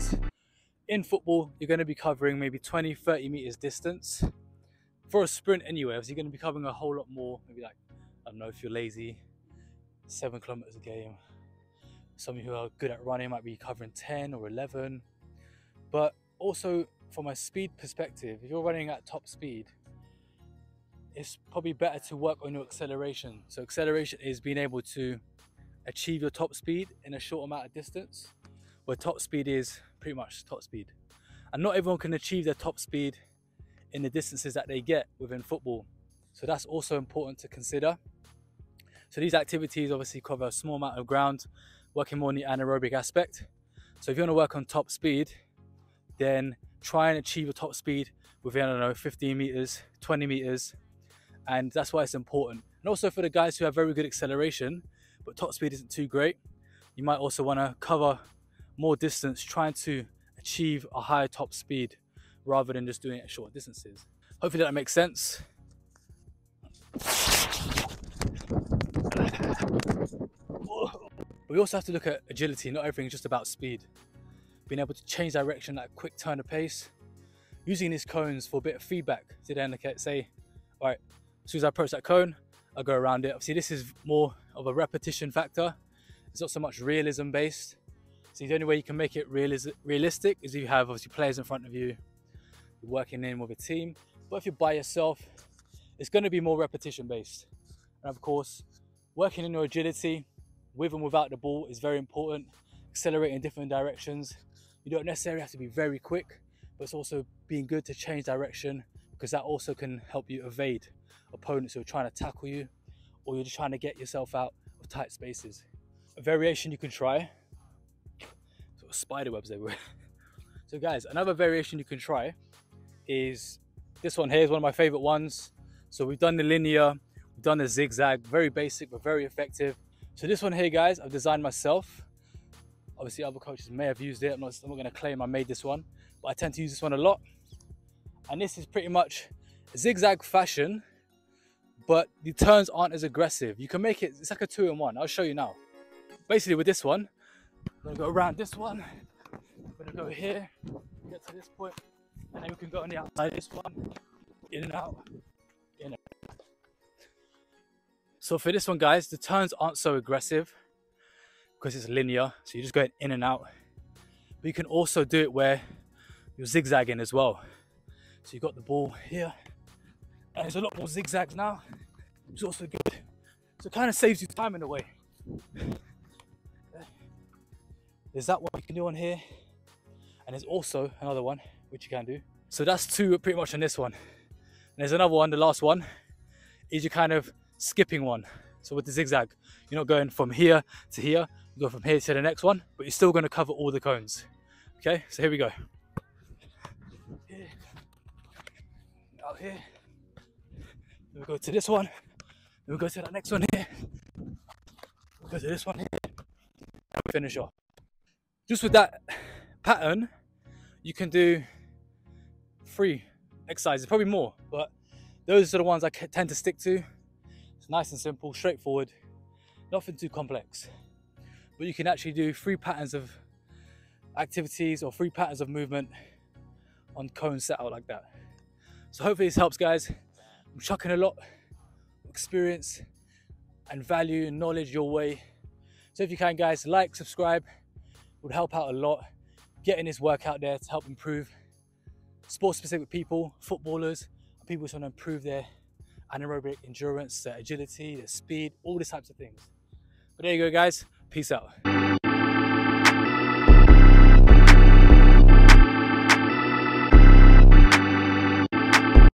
distance. In football, you're going to be covering maybe 20-30 meters distance. For a sprint anyway, so you're going to be covering a whole lot more, maybe like, I don't know, if you're lazy, 7 kilometers a game. Some of you who are good at running might be covering 10 or 11. But also from a speed perspective, if you're running at top speed, it's probably better to work on your acceleration. So acceleration is being able to achieve your top speed in a short amount of distance, where top speed is pretty much top speed. And not everyone can achieve their top speed in the distances that they get within football. So that's also important to consider. So these activities obviously cover a small amount of ground, working more on the anaerobic aspect. So if you want to work on top speed, then try and achieve a top speed within, I don't know, 15 meters, 20 meters. And that's why it's important. And also for the guys who have very good acceleration, but top speed isn't too great, you might also want to cover more distance, trying to achieve a higher top speed rather than just doing it at short distances. Hopefully that makes sense. We also have to look at agility. Not everything is just about speed. Being able to change direction at a quick turn of pace. Using these cones for a bit of feedback to then say, all right, as soon as I approach that cone, I'll go around it. Obviously this is more of a repetition factor. It's not so much realism based. So the only way you can make it realistic is if you have obviously players in front of you, you're working in with a team. But if you're by yourself, it's going to be more repetition based. And of course, working in your agility with and without the ball is very important. Accelerating in different directions. You don't necessarily have to be very quick, but it's also being good to change direction, because that also can help you evade opponents who are trying to tackle you, or you're just trying to get yourself out of tight spaces. A variation you can try, sort of spider webs everywhere. So guys, another variation you can try is this one here. Is one of my favorite ones. So we've done the linear, we've done the zigzag, very basic but very effective. So this one here, guys, I've designed myself. Obviously other coaches may have used it. I'm not going to claim I made this one, but I tend to use this one a lot. And this is pretty much a zigzag fashion, but the turns aren't as aggressive. You can make it, it's like a 2-in-1. I'll show you now. Basically with this one, I'm going to go around this one. I'm going to go here, get to this point, and then we can go on the outside of this one, in and out, in and out. So for this one, guys, the turns aren't so aggressive because it's linear, so you're just going in and out. But you can also do it where you're zigzagging as well. So you've got the ball here, and there's a lot more zigzags now, which is also good. So it kind of saves you time in a way. There's that one you can do on here, and there's also another one which you can do. So that's 2 pretty much on this one. And there's another one, the last one, is you kind of skipping one. So with the zigzag, you're not going from here to here, you go from here to the next one, but you're still going to cover all the cones. Okay, so here we go. Here, out here, then we go to this one, then we go to that next one here, we'll go to this one here, and we finish off. Just with that pattern, you can do 3 exercises, probably more, but those are the ones I tend to stick to. It's nice and simple, straightforward, nothing too complex. But you can actually do 3 patterns of activities or 3 patterns of movement on cones set out like that. So hopefully this helps, guys. I'm chucking a lot of experience and value and knowledge your way. So if you can, guys, like, subscribe, it would help out a lot. Getting this work out there to help improve sport specific people, footballers, and people who want to improve their anaerobic endurance, their agility, their speed, all these types of things. But there you go, guys. Peace out.